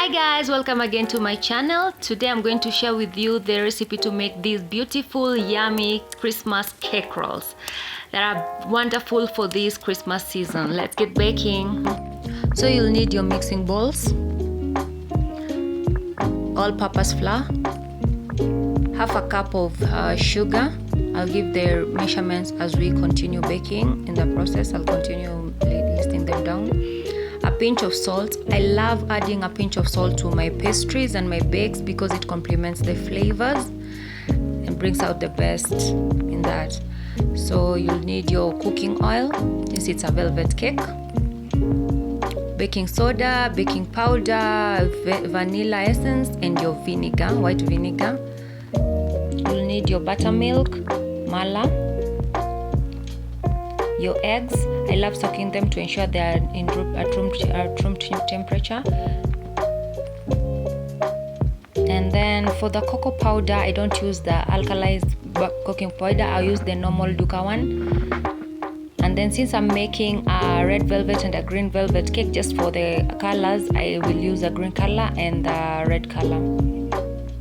Hi guys, welcome again to my channel. Today I'm going to share with you the recipe to make these beautiful yummy Christmas cake rolls that are wonderful for this Christmas season. Let's get baking. So you'll need your mixing bowls, all-purpose flour, half a cup of sugar. I'll give the measurements as we continue baking. In the process, I'll continue listing them down. A pinch of salt. I love adding a pinch of salt to my pastries and my bakes because it complements the flavors and brings out the best in that. So you'll need your cooking oil, since it's a velvet cake, baking soda, baking powder, vanilla essence, and your vinegar, white vinegar. You'll need your buttermilk, mala, your eggs. I love soaking them to ensure they are in room temperature. And then for the cocoa powder, I don't use the alkalized cooking powder, I'll use the normal Duka one. And then since I'm making a red velvet and a green velvet cake, just for the colors, I will use a green color and the red color.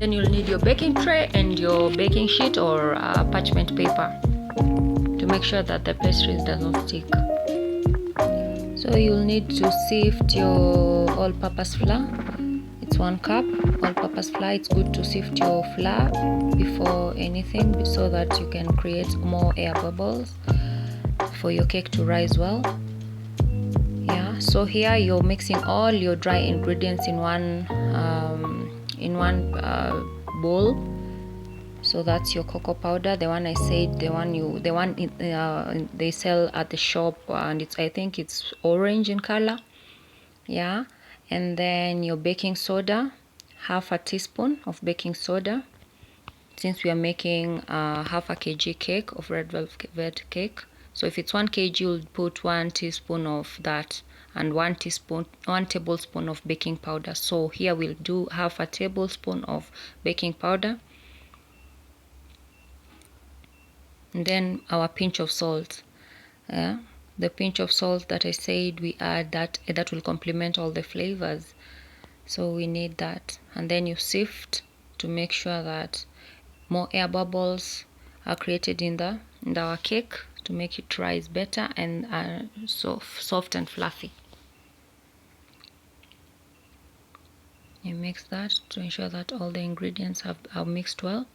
Then you'll need your baking tray and your baking sheet or parchment paper to make sure that the pastries does not stick. So you'll need to sift your all-purpose flour. It's 1 cup all-purpose flour. It's good to sift your flour before anything so that you can create more air bubbles for your cake to rise well. Yeah, so here you're mixing all your dry ingredients in one bowl. So that's your cocoa powder, the one I said, the one they sell at the shop, and I think it's orange in color. Yeah, and then your baking soda, half a teaspoon of baking soda. Since we are making half a kg cake of red velvet cake, so if it's 1 kg, you'll put 1 teaspoon of that and 1 tablespoon of baking powder. So here we'll do half a tablespoon of baking powder. And then our pinch of salt. The pinch of salt that I said we add, that will complement all the flavors, so we need that. And then you sift to make sure that more air bubbles are created in our cake to make it rise better and soft and fluffy. You mix that to ensure that all the ingredients are mixed well.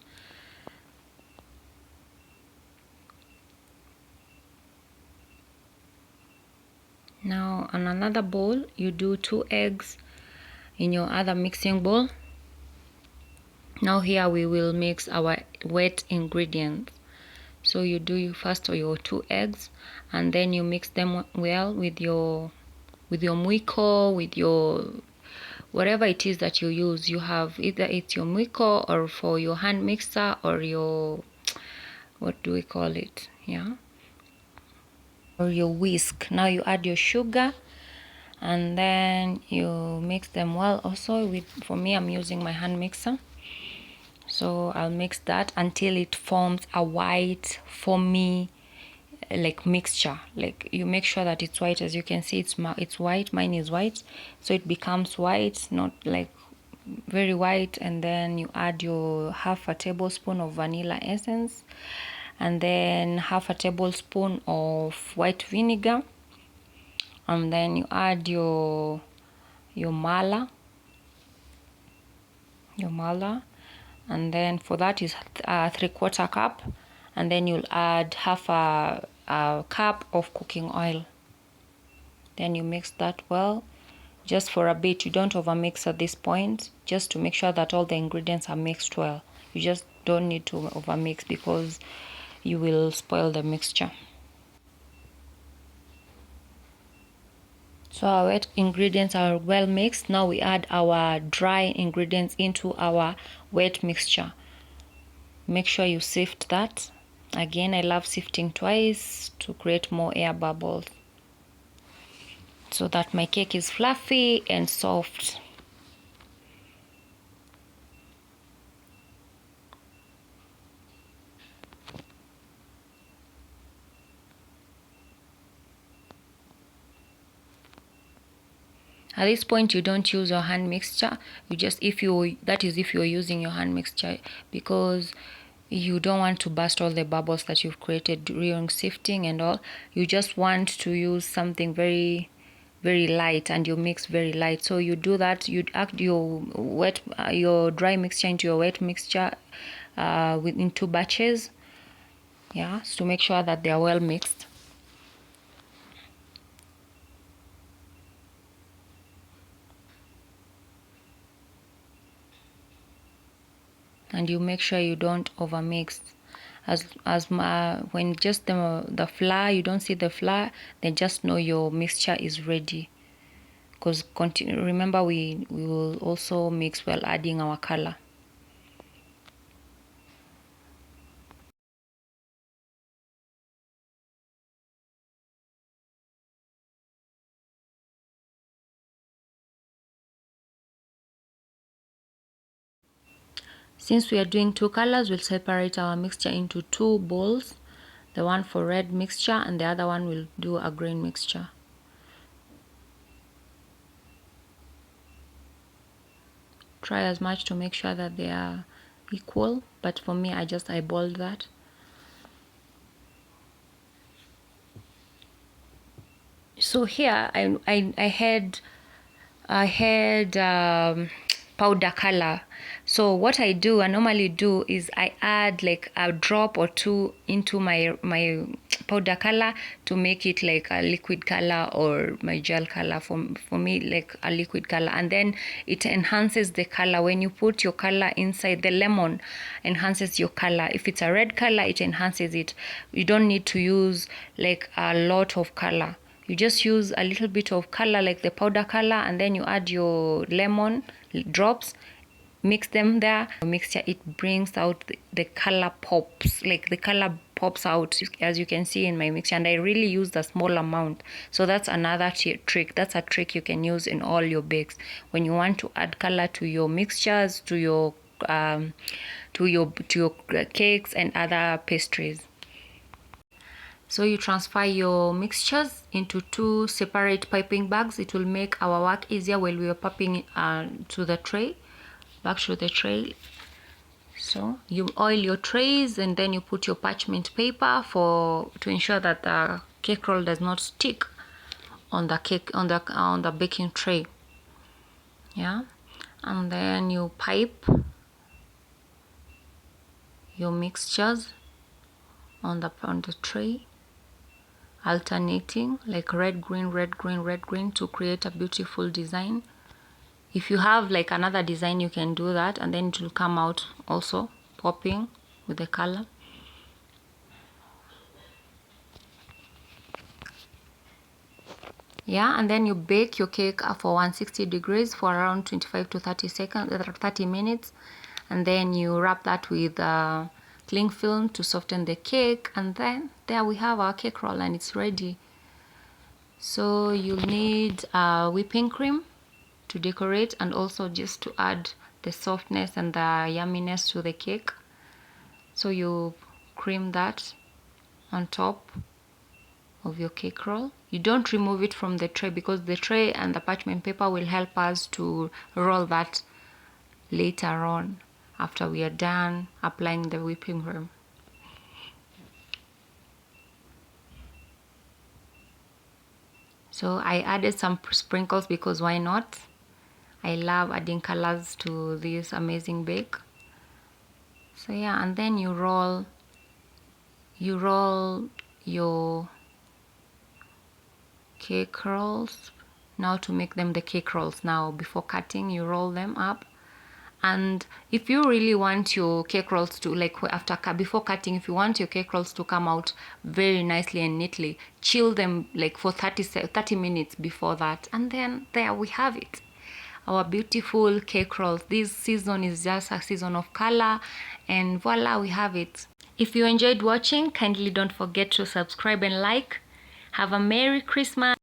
Now on another bowl, you do 2 eggs in your other mixing bowl. Now here we will mix our wet ingredients. So you do first your 2 eggs, and then you mix them well with your Mwiko, with your whatever it is that you use. You have either it's your Mwiko or for your hand mixer or your, what do we call it? Yeah, or your whisk. Now you add your sugar and then you mix them well. Also for me, I'm using my hand mixer. So I'll mix that until it forms a white, foamy, like mixture. Like you make sure that it's white. As you can see, it's white. Mine is white, so it becomes white, not like very white. And then you add your half a tablespoon of vanilla essence, and then half a tablespoon of white vinegar, and then you add your mala, and then for that is 3/4 cup, and then you'll add half a cup of cooking oil. Then you mix that well, just for a bit. You don't overmix at this point, just to make sure that all the ingredients are mixed well. You just don't need to overmix because you will spoil the mixture. So our wet ingredients are well mixed. Now we add our dry ingredients into our wet mixture. Make sure you sift that. Again, I love sifting twice to create more air bubbles so that my cake is fluffy and soft. At this point, you don't use your hand mixture. You just, if you're using your hand mixture, because you don't want to burst all the bubbles that you've created during sifting and all. You just want to use something very, very light, and you mix very light. So you do that. You add your dry mixture into your wet mixture in 2 batches. Yeah, so to make sure that they are well mixed. And you make sure you don't overmix. When just the flour, you don't see the flour, then just know your mixture is ready. Because remember, we will also mix while adding our color. Since we are doing 2 colors, we'll separate our mixture into 2 bowls. The one for red mixture and the other one will do a green mixture. Try as much to make sure that they are equal, but for me, I just eyeballed that. So here I had powder color. So what I normally do is I add like a drop or 2 into my powder color to make it like a liquid color, or my gel color, for me like a liquid color, and then it enhances the color. When you put your color inside, the lemon enhances your color. If it's a red color, it enhances it. You don't need to use like a lot of color. You just use a little bit of color, like the powder color, and then you add your lemon drops, mix them there. Mixture, it brings out the color pops, like the color pops out, as you can see in my mixture. And I really used a small amount. So that's another trick. That's a trick you can use in all your bakes. When you want to add color to your mixtures, to your cakes and other pastries. So you transfer your mixtures into 2 separate piping bags. It will make our work easier while we are piping to the tray, back to the tray. So you oil your trays, and then you put your parchment paper to ensure that the cake roll does not stick on the baking tray. Yeah, and then you pipe your mixtures on the tray, alternating like red, green, red, green, red, green, to create a beautiful design. If you have like another design, you can do that, and then it will come out also popping with the color. Yeah, and then you bake your cake for 160 degrees for around 25 to 30 minutes, and then you wrap that with cling film to soften the cake, and then there we have our cake roll, and it's ready. So you'll need whipping cream to decorate, and also just to add the softness and the yumminess to the cake. So you cream that on top of your cake roll. You don't remove it from the tray, because the tray and the parchment paper will help us to roll that later on after we are done applying the whipping cream. So I added some sprinkles, because why not? I love adding colors to this amazing bake. So yeah, and then you roll your cake rolls. Now to make them the cake rolls, now before cutting, you roll them up. And if you really want your cake rolls to, like before cutting, if you want your cake rolls to come out very nicely and neatly, chill them like for 30 minutes before that, and then there we have it, our beautiful cake rolls. This season is just a season of color, and voila, we have it. If you enjoyed watching, kindly don't forget to subscribe and like. Have a Merry Christmas.